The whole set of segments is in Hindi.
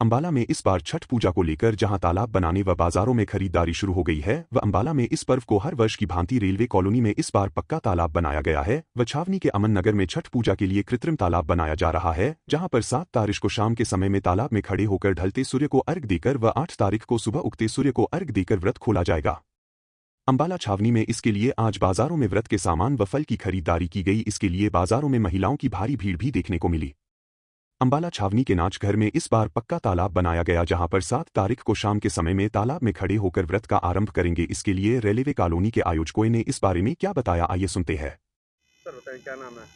अंबाला में इस बार छठ पूजा को लेकर जहां तालाब बनाने व बाजारों में खरीदारी शुरू हो गई है व अंबाला में इस पर्व को हर वर्ष की भांति रेलवे कॉलोनी में इस बार पक्का तालाब बनाया गया है व छावनी के अमन नगर में छठ पूजा के लिए कृत्रिम तालाब बनाया जा रहा है, जहां पर 7 तारीख को शाम के समय में तालाब में खड़े होकर ढलते सूर्य को अर्घ्य देकर व 8 तारीख को सुबह उगते सूर्य को अर्घ्य देकर व्रत खोला जाएगा। अंबाला छावनी में इसके लिए आज बाजारों में व्रत के सामान व फल की खरीदारी की गई। इसके लिए बाजारों में महिलाओं की भारी भीड़ भी देखने को मिली। अंबाला छावनी के नाच घर में इस बार पक्का तालाब बनाया गया, जहां पर 7 तारीख को शाम के समय में तालाब में खड़े होकर व्रत का आरंभ करेंगे। इसके लिए रेलवे कॉलोनी के आयोजकों ने इस बारे में क्या बताया, आइए सुनते हैं। सर बताइए क्या नाम है?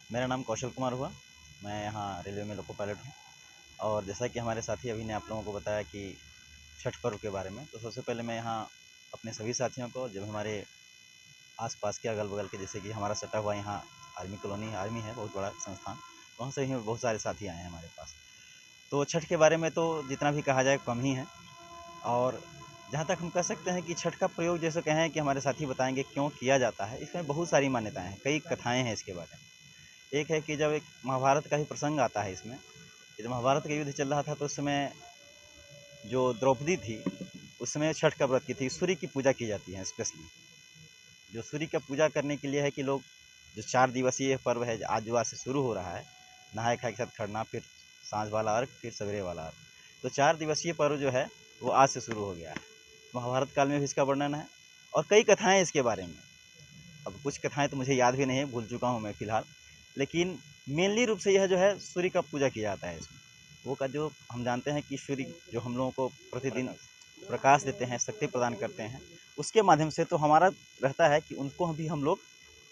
मेरा नाम कौशल कुमार हुआ। मैं यहाँ रेलवे में लोको पायलट हूँ। और जैसा कि हमारे साथी अभी ने आप लोगों को बताया कि छठ पर्व के बारे में, तो सबसे पहले मैं यहाँ अपने सभी साथियों को, जब हमारे आसपास के अगल बगल के, जैसे कि हमारा सटा हुआ यहाँ आर्मी कॉलोनी आर्मी है, बहुत बड़ा संस्थान, वहाँ से ही बहुत सारे साथी आए हैं हमारे पास। तो छठ के बारे में तो जितना भी कहा जाए कम ही है। और जहाँ तक हम कह सकते हैं कि छठ का प्रयोग, जैसे कहें कि हमारे साथी बताएंगे क्यों किया जाता है, इसमें बहुत सारी मान्यताएं हैं, कई कथाएं हैं इसके बारे में। एक है कि जब एक महाभारत का ही प्रसंग आता है इसमें, जब महाभारत का युद्ध चल रहा था तो उस समय जो द्रौपदी थी, उस समय छठ का व्रत की थी। सूर्य की पूजा की जाती है स्पेशली, जो सूर्य का पूजा करने के लिए है कि लोग, जो 4 दिवसीय पर्व है आज जो आज से शुरू हो रहा है, नहाए खाए के साथ खड़ना, फिर सांझ वाला अर्घ, फिर सवेरे वाला अर्घ, तो 4 दिवसीय पर्व जो है वो आज से शुरू हो गया है। महाभारत काल में भी इसका वर्णन है और कई कथाएं इसके बारे में। अब कुछ कथाएं तो मुझे याद भी नहीं है, भूल चुका हूँ मैं फिलहाल, लेकिन मेनली रूप से यह जो है सूर्य का पूजा किया जाता है इसमें। वो का जो हम जानते हैं कि सूर्य जो हम लोगों को प्रतिदिन प्रकाश देते हैं, शक्ति प्रदान करते हैं, उसके माध्यम से तो हमारा रहता है कि उनको भी हम लोग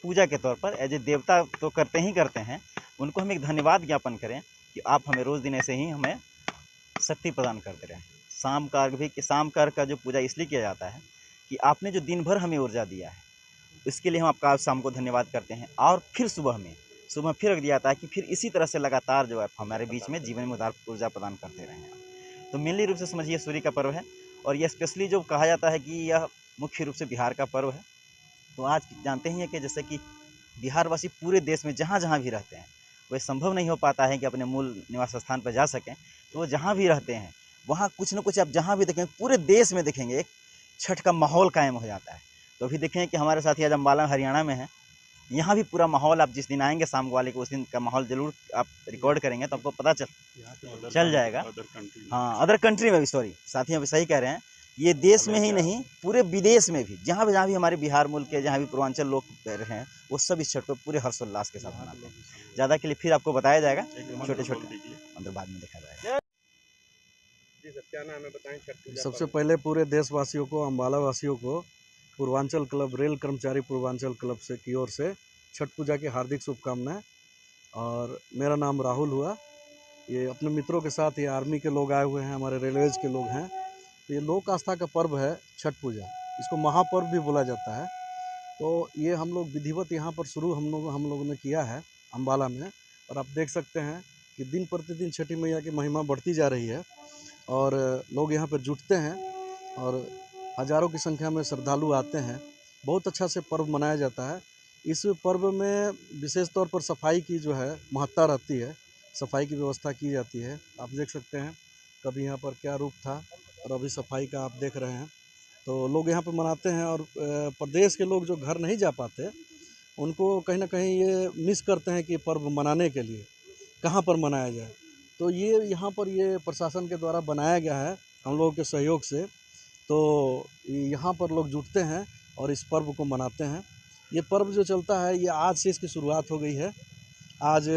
पूजा के तौर पर एज ए देवता तो करते ही करते हैं, उनको हम एक धन्यवाद ज्ञापन करें कि आप हमें रोज़ दिन ऐसे ही हमें शक्ति प्रदान करते रहें। शाम का अर्घ भी, कि शाम का अर्घ का जो पूजा इसलिए किया जाता है कि आपने जो दिन भर हमें ऊर्जा दिया है, इसके लिए हम आपका शाम को धन्यवाद करते हैं। और फिर सुबह फिर अर्घ दिया जाता है कि फिर इसी तरह से लगातार जो है हमारे बीच में जीवन में उदार ऊर्जा प्रदान करते रहें। तो मेनली रूप से समझिए सूर्य का पर्व है। और यह स्पेशली जो कहा जाता है कि यह मुख्य रूप से बिहार का पर्व है। तो आज जानते ही हैं कि जैसे कि बिहारवासी पूरे देश में जहाँ जहाँ भी रहते हैं, वह संभव नहीं हो पाता है कि अपने मूल निवास स्थान पर जा सकें, तो वो जहाँ भी रहते हैं वहाँ कुछ न कुछ आप जहाँ भी देखेंगे, पूरे देश में देखेंगे एक छठ का माहौल कायम हो जाता है। तो अभी देखें कि हमारे साथी आज अम्बाला हरियाणा में है, यहाँ भी पूरा माहौल, आप जिस दिन आएंगे शाम वाले को, उस दिन का माहौल जरूर आप रिकॉर्ड करेंगे तो आपको पता चल जाएगा। हाँ, अदर कंट्री में भी, सॉरी साथी अभी सही कह रहे हैं, ये देश में ही नहीं पूरे विदेश में भी, जहाँ भी हमारे बिहार मुल्क के जहाँ भी पूर्वांचल लोग रहे हैं, वो सब इस छठ को पूरे हर्षोल्लास के साथ मनाते हैं। ज़्यादा के लिए फिर आपको बताया जाएगा, छोटे छोटे अंदर बाद में देखा जाएगा। जी सर क्या नाम है बताएं? छठ पूजा सबसे पहले पूरे देशवासियों को, अम्बाला वासियों को, पूर्वांचल क्लब, रेल कर्मचारी पूर्वांचल क्लब से की ओर से छठ पूजा की हार्दिक शुभकामनाएं। और मेरा नाम राहुल हुआ। ये अपने मित्रों के साथ, ये आर्मी के लोग आए हुए हैं, हमारे रेलवेज के लोग हैं। तो ये लोक आस्था का पर्व है छठ पूजा, इसको महापर्व भी बोला जाता है। तो ये हम लोग विधिवत यहाँ पर शुरू हम लोगों ने किया है अम्बाला में। और आप देख सकते हैं कि दिन प्रतिदिन छठी मैया की महिमा बढ़ती जा रही है और लोग यहाँ पर जुटते हैं और हज़ारों की संख्या में श्रद्धालु आते हैं। बहुत अच्छा से पर्व मनाया जाता है। इस पर्व में विशेष तौर पर सफाई की जो है महत्ता रहती है, सफाई की व्यवस्था की जाती है। आप देख सकते हैं कभी यहाँ पर क्या रूप था और अभी सफाई का आप देख रहे हैं। तो लोग यहाँ पर मनाते हैं और प्रदेश के लोग जो घर नहीं जा पाते, उनको कहीं ना कहीं ये मिस करते हैं कि पर्व मनाने के लिए कहाँ पर मनाया जाए। तो ये यहाँ पर ये प्रशासन के द्वारा बनाया गया है हम लोगों के सहयोग से। तो यहाँ पर लोग जुटते हैं और इस पर्व को मनाते हैं। ये पर्व जो चलता है, ये आज से इसकी शुरुआत हो गई है। आज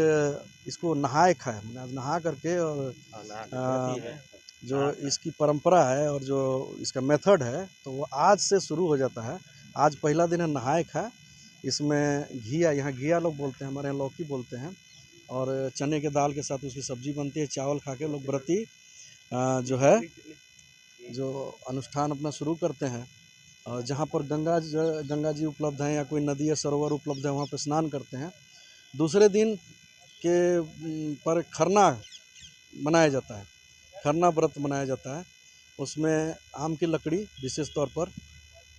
इसको नहाए खाए, आज नहा करके, और जो इसकी परंपरा है और जो इसका मेथड है, तो वो आज से शुरू हो जाता है। आज पहला दिन है नहाए खाए। इसमें घिया, यहाँ घिया लोग बोलते हैं, हमारे यहाँ लौकी बोलते हैं, और चने के दाल के साथ उसकी सब्जी बनती है। चावल खा के लोग व्रती जो है जो अनुष्ठान अपना शुरू करते हैं। और जहाँ पर गंगा जी उपलब्ध हैं या कोई नदी या सरोवर उपलब्ध है, वहाँ पर स्नान करते हैं। दूसरे दिन के पर खरना मनाया जाता है, खरना व्रत मनाया जाता है। उसमें आम की लकड़ी विशेष तौर पर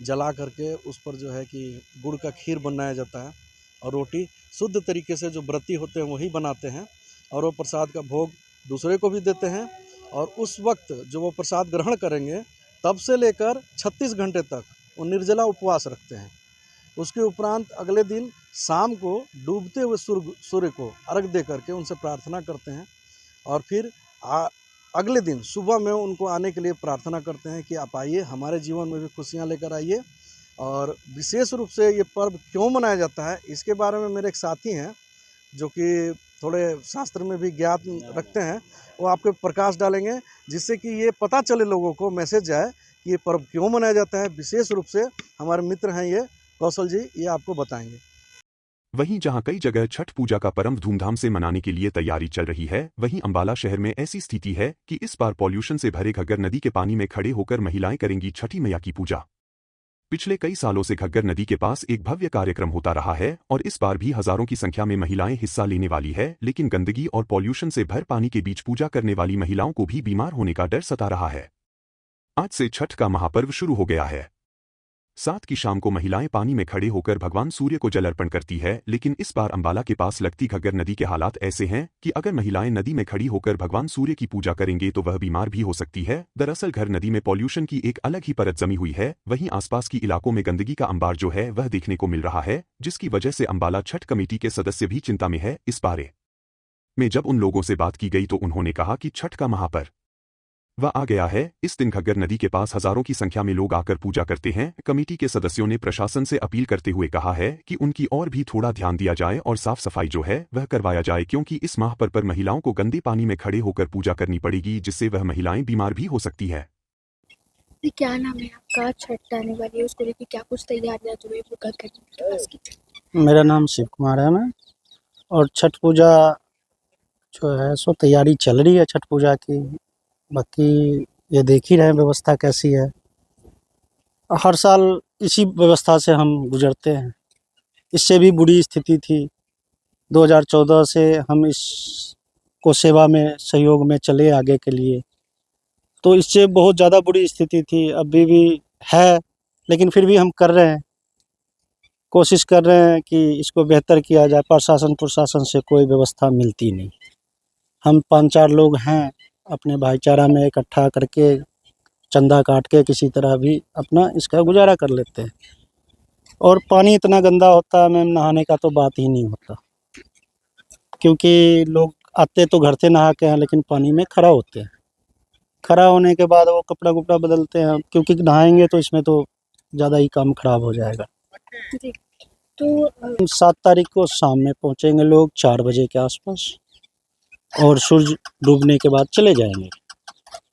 जला करके उस पर जो है कि गुड़ का खीर बनाया जाता है और रोटी शुद्ध तरीके से जो व्रती होते हैं वही बनाते हैं। और वो प्रसाद का भोग दूसरे को भी देते हैं और उस वक्त जो वो प्रसाद ग्रहण करेंगे तब से लेकर 36 घंटे तक वो निर्जला उपवास रखते हैं। उसके उपरांत अगले दिन शाम को डूबते हुए सूर्य को अर्घ दे करके उनसे प्रार्थना करते हैं और फिर अगले दिन सुबह में उनको आने के लिए प्रार्थना करते हैं कि आप आइए, हमारे जीवन में भी खुशियाँ लेकर आइए। और विशेष रूप से ये पर्व क्यों मनाया जाता है, इसके बारे में मेरे एक साथी हैं जो कि थोड़े शास्त्र में भी ज्ञात रखते हैं, वो आपके प्रकाश डालेंगे जिससे कि ये पता चले लोगों को, मैसेज जाए कि ये पर्व क्यों मनाया जाता है। विशेष रूप से हमारे मित्र हैं ये कौशल जी, ये आपको बताएंगे। वहीं जहां कई जगह छठ पूजा का पर्व धूमधाम से मनाने के लिए तैयारी चल रही है, वहीं अंबाला शहर में ऐसी स्थिति है कि इस बार पॉल्यूशन से भरे घग्गर नदी के पानी में खड़े होकर महिलाएं करेंगी छठी मैया की पूजा। पिछले कई सालों से घग्गर नदी के पास एक भव्य कार्यक्रम होता रहा है और इस बार भी हजारों की संख्या में महिलाएं हिस्सा लेने वाली है, लेकिन गंदगी और पॉल्यूशन से भर पानी के बीच पूजा करने वाली महिलाओं को भी बीमार होने का डर सता रहा है। आज से छठ का महापर्व शुरू हो गया है। 7 की शाम को महिलाएं पानी में खड़े होकर भगवान सूर्य को जल अर्पण करती है, लेकिन इस बार अंबाला के पास लगती घग्गर नदी के हालात ऐसे हैं कि अगर महिलाएं नदी में खड़ी होकर भगवान सूर्य की पूजा करेंगे तो वह बीमार भी हो सकती है। दरअसल घर नदी में पॉल्यूशन की एक अलग ही परत जमी हुई है, वहीं आसपास की इलाकों में गंदगी का अंबार जो है वह देखने को मिल रहा है, जिसकी वजह से अंबाला छठ कमेटी के सदस्य भी चिंता में है। इस बारे में जब उन लोगों से बात की गई तो उन्होंने कहा कि छठ का महापर्व वह आ गया है। इस दिन घग्गर नदी के पास हजारों की संख्या में लोग आकर पूजा करते हैं। कमेटी के सदस्यों ने प्रशासन से अपील करते हुए कहा है कि उनकी ओर भी थोड़ा ध्यान दिया जाए और साफ सफाई जो है वह करवाया जाए, क्योंकि इस महापर्व पर महिलाओं को गंदे पानी में खड़े होकर पूजा करनी पड़ेगी, जिससे वह महिलाएं बीमार भी हो सकती है। क्या नाम है आपका? छठ आने वाली है, उसको लेकर क्या कुछ तैयारियां जो है वो घग्गर नदी के पास की? मेरा नाम शिव कुमार है मैं, और छठ पूजा जो है सो तैयारी चल रही है छठ पूजा की। बाकी ये देख ही रहे हैं व्यवस्था कैसी है। हर साल इसी व्यवस्था से हम गुजरते हैं। इससे भी बुरी स्थिति थी। 2014 से हम इस को सेवा में सहयोग में चले आगे के लिए, तो इससे बहुत ज़्यादा बुरी स्थिति थी। अभी भी है, लेकिन फिर भी हम कर रहे हैं, कोशिश कर रहे हैं कि इसको बेहतर किया जाए। प्रशासन से कोई व्यवस्था मिलती नहीं। हम 5-4 लोग हैं, अपने भाईचारा में इकट्ठा करके चंदा काट के किसी तरह भी अपना इसका गुजारा कर लेते हैं। और पानी इतना गंदा होता है मैम, नहाने का तो बात ही नहीं होता, क्योंकि लोग आते तो घर से नहा के हैं, लेकिन पानी में खड़ा होते हैं। खड़ा होने के बाद वो कपड़ा कुपड़ा बदलते हैं, क्योंकि नहाएंगे तो इसमें तो ज़्यादा ही काम खराब हो जाएगा। तो 7 तारीख को शाम में पहुँचेंगे लोग 4 बजे के आसपास, और सूरज डूबने के बाद चले जाएंगे।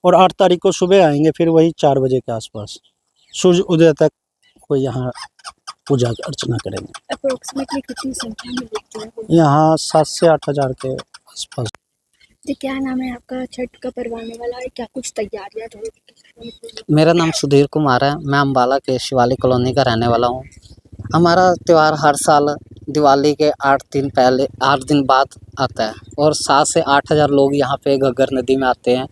और 8 तारीख को सुबह आएंगे, फिर वही 4 बजे के आसपास सूरज उदय तक कोई यहाँ पूजा अर्चना करेंगे। अप्रोक्सीमेटली कितनी संख्या में लोग जो है यहाँ 7 से 8 हज़ार के आसपास। जी, क्या नाम है आपका? छठ का पर्व आने वाला है, क्या कुछ तैयारियां जो है? मेरा नाम सुधीर कुमार है, मैं अम्बाला के शिवालिक कॉलोनी का रहने वाला हूँ। हमारा त्यौहार हर साल दिवाली के 8 दिन बाद आता है, और 7 से 8 हज़ार लोग यहाँ पे घग्गर नदी में आते हैं।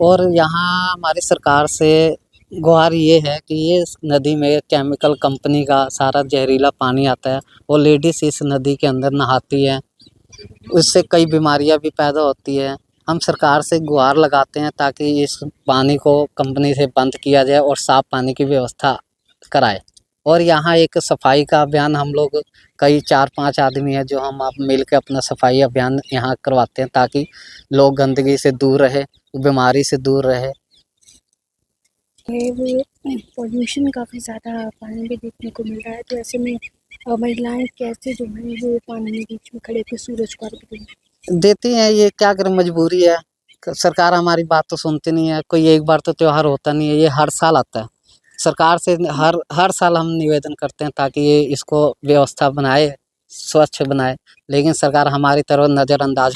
और यहाँ हमारी सरकार से गुहार ये है कि ये नदी में केमिकल कंपनी का सारा जहरीला पानी आता है, और लेडीज़ इस नदी के अंदर नहाती हैं, उससे कई बीमारियां भी पैदा होती हैं। हम सरकार से गुहार लगाते हैं ताकि इस पानी को कंपनी से बंद किया जाए और साफ़ पानी की व्यवस्था कराए। और यहाँ एक सफाई का अभियान हम लोग कई 4-5 आदमी हैं जो हम आप मिल के अपना सफाई अभियान यहाँ करवाते हैं, ताकि लोग गंदगी से दूर रहे, बीमारी से दूर रहे। पॉल्यूशन काफ़ी ज़्यादा पानी में देखने को मिल रहा है, तो ऐसे में महिलाएं कैसे जो है वो पानी में बीच में खड़े होकर सूरज को अर्घ देती हैं, ये क्या करें, मजबूरी है। सरकार हमारी बात तो सुनती नहीं है। कोई एक बार तो त्यौहार होता नहीं है, ये हर साल आता है। सरकार से हर साल हम निवेदन करते हैं ताकि ये इसको व्यवस्था बनाए, स्वच्छ बनाए, लेकिन सरकार हमारी तरफ नज़रअंदाज